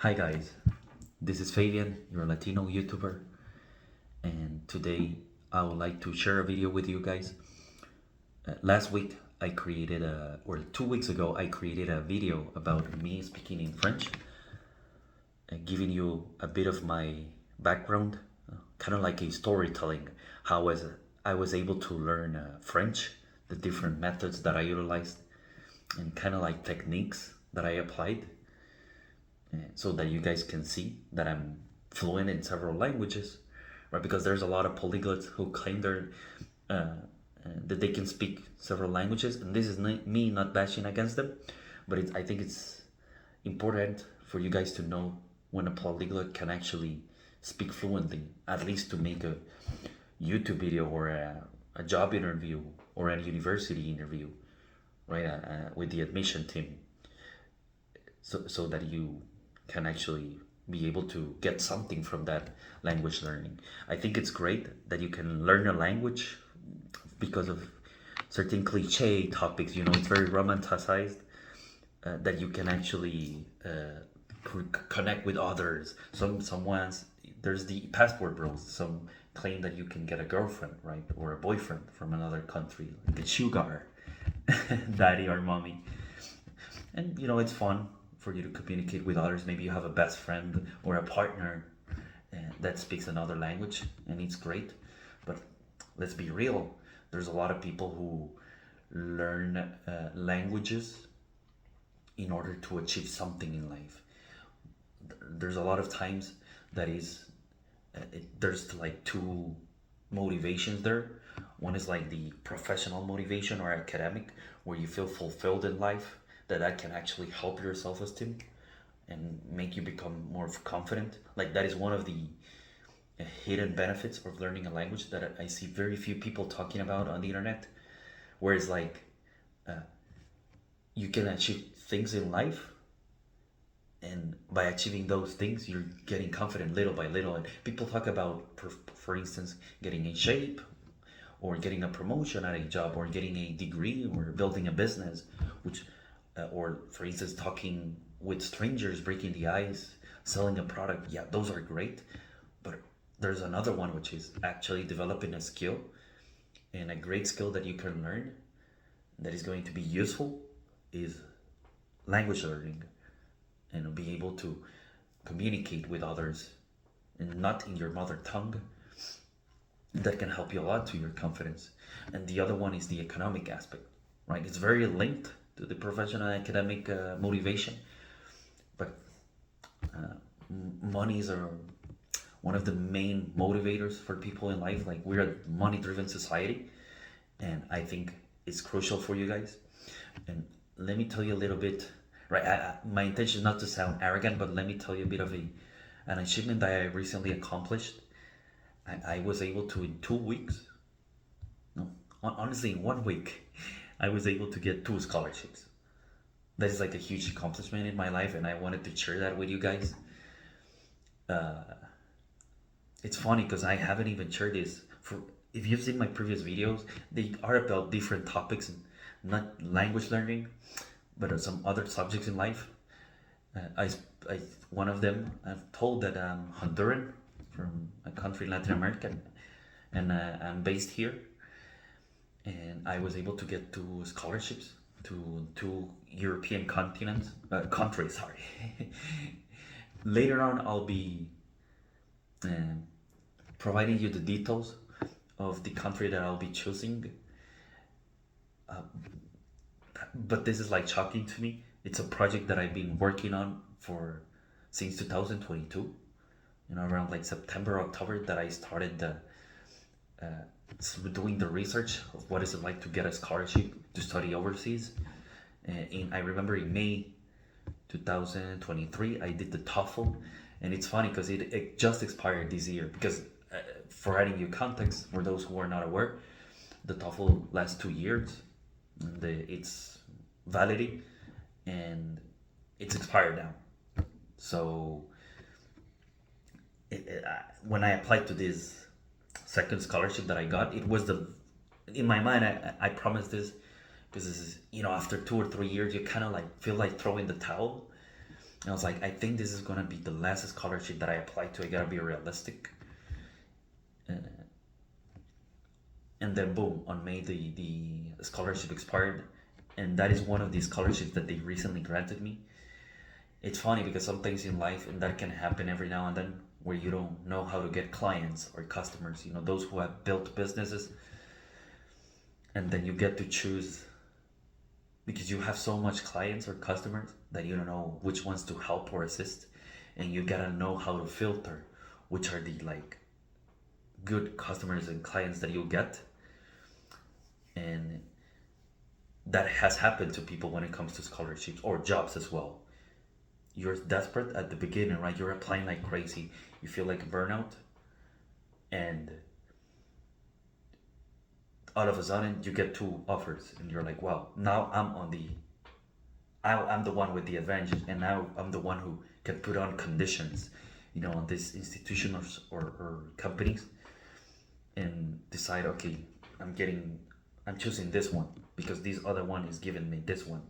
Hi guys, this is Fabian, your Latino YouTuber, and today I would like to share a video with you guys. Last week I created or 2 weeks ago I created a video about me speaking in French, giving you a bit of my background, kind of like a storytelling, I was able to learn French, the different methods that I utilized, and kind of like techniques that I applied so that you guys can see that I'm fluent in several languages, right? Because there's a lot of polyglots who claim that they can speak several languages, and this is me not bashing against them, but I think it's important for you guys to know when a polyglot can actually speak fluently, at least to make a YouTube video or a job interview or a university interview, right? With the admission team, so that you can actually be able to get something from that language learning. I think it's great that you can learn a language because of certain cliche topics. You know, it's very romanticized, that you can actually connect with others. Someone's there's the passport bros. Some claim that you can get a girlfriend, right, or a boyfriend from another country, like a sugar daddy or mommy. And you know, it's fun for you to communicate with others. Maybe you have a best friend or a partner that speaks another language, and it's great. But let's be real, there's a lot of people who learn languages in order to achieve something in life. There's a lot of times that is there's like two motivations there. One is like the professional motivation or academic, where you feel fulfilled in life, that can actually help your self-esteem and make you become more confident. Like that is one of the hidden benefits of learning a language that I see very few people talking about on the internet. Whereas like you can achieve things in life, and by achieving those things you're getting confident little by little. And people talk about, for instance, getting in shape, or getting a promotion at a job, or getting a degree, or building a business, which or for instance talking with strangers, breaking the ice, selling a product. Yeah, those are great, but there's another one, which is actually developing a skill, and a great skill that you can learn that is going to be useful is language learning, and be able to communicate with others and not in your mother tongue. That can help you a lot to your confidence. And the other one is the economic aspect, right? It's very linked to the professional academic motivation, but monies are one of the main motivators for people in life. Like, we're a money driven society, and I think it's crucial for you guys. And let me tell you a little bit, right? My intention is not to sound arrogant, but let me tell you a bit of an achievement that I recently accomplished. I was able to, in 2 weeks, no, honestly, in 1 week, I was able to get 2 scholarships. That is like a huge accomplishment in my life, and I wanted to share that with you guys. It's funny because I haven't even shared this. If you've seen my previous videos, they are about different topics, not language learning, but some other subjects in life. I one of them, I've told that I'm Honduran, from a country in Latin America, and I'm based here. And I was able to get 2 scholarships to 2 European countries. Sorry. Later on, I'll be um, providing you the details of the country that I'll be choosing. But this is like shocking to me. It's a project that I've been working on for since 2022. You know, around like September, October, that I started doing the research of what is it like to get a scholarship to study overseas. I remember in May 2023, I did the TOEFL, and it's funny because it just expired this year. Because for adding you context, for those who are not aware, the TOEFL lasts 2 years, and it's validity, and it's expired now. So when I applied to this second scholarship that I got, it was in my mind, I promised this, because this is, you know, after 2 or 3 years, you kind of like feel like throwing the towel. And I was like, I think this is gonna be the last scholarship that I apply to. I gotta be realistic. And then boom, on May the scholarship expired, and that is one of the scholarships that they recently granted me. It's funny because some things in life, and that can happen every now and then, where you don't know how to get clients or customers. You know, those who have built businesses, and then you get to choose because you have so much clients or customers that you don't know which ones to help or assist, and you gotta know how to filter which are the like good customers and clients that you'll get. And that has happened to people when it comes to scholarships or jobs as well. You're desperate at the beginning, right? You're applying like crazy. You feel like burnout, and all of a sudden you get two offers, and you're like, "Wow, now I'm the one with the advantage, and now I'm the one who can put on conditions, you know, on these institutions or companies, and decide, okay, I'm choosing this one because this other one is giving me this one."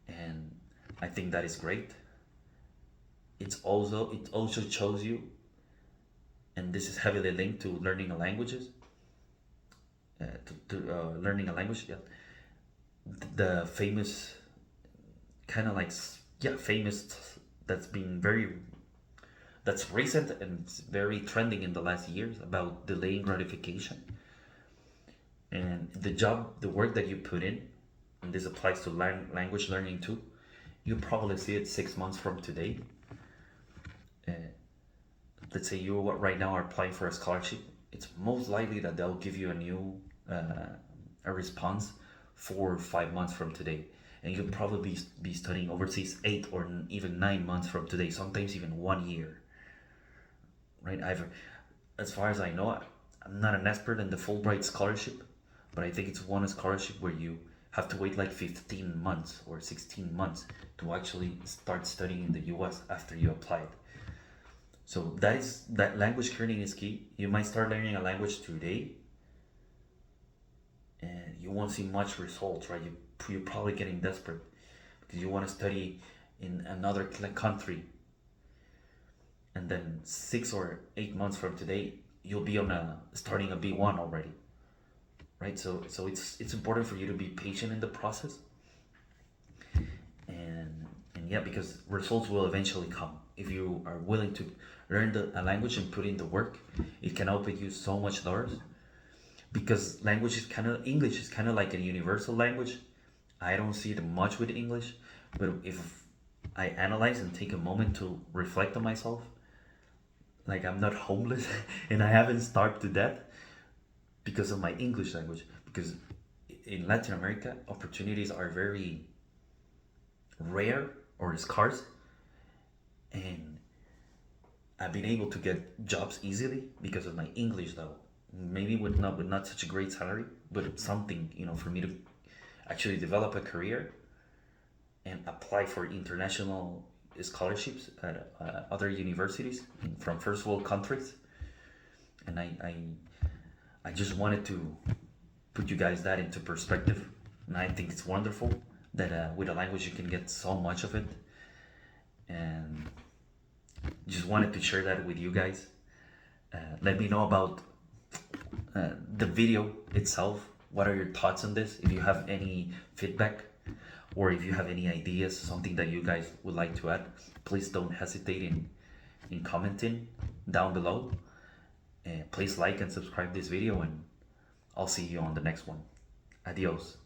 And I think that is great. It also shows you, and this is heavily linked to learning a languages, to learning a language. Yeah, the famous kind of like yeah famous that's been very that's recent and it's very trending in the last years about delaying gratification. And the work that you put in, and this applies to language learning too, you probably see it 6 months from today. uh, let's say you right now are applying for a scholarship, it's most likely that they'll give you a response 4 or 5 months from today, and you'll probably be studying overseas 8 or even 9 months from today, sometimes even 1 year, right? As far as I know, I'm not an expert in the Fulbright scholarship, but I think it's one scholarship where you have to wait like 15 months or 16 months to actually start studying in the US after you applied. So that language learning is key. You might start learning a language today and you won't see much results, right? You're probably getting desperate because you want to study in another country, and then 6 or 8 months from today, you'll be on starting a B1 already, right? So it's important for you to be patient in the process, and yeah, because results will eventually come if you are willing to learn a language and put in the work. It can open you so much doors, because English is kind of like a universal language. I don't see it much with English, but if I analyze and take a moment to reflect on myself, like I'm not homeless and I haven't starved to death because of my English language. Because in Latin America, opportunities are very rare or scarce, and I've been able to get jobs easily because of my English level. Maybe with not such a great salary, but something, for me to actually develop a career and apply for international scholarships at other universities from first world countries. And I just wanted to put you guys that into perspective. And I think it's wonderful that with a language you can get so much of it. And just wanted to share that with you guys. Let me know about the video itself. What are your thoughts on this? If you have any feedback, or if you have any ideas, something that you guys would like to add, please don't hesitate in commenting down below. Please like and subscribe this video, and I'll see you on the next one. Adios.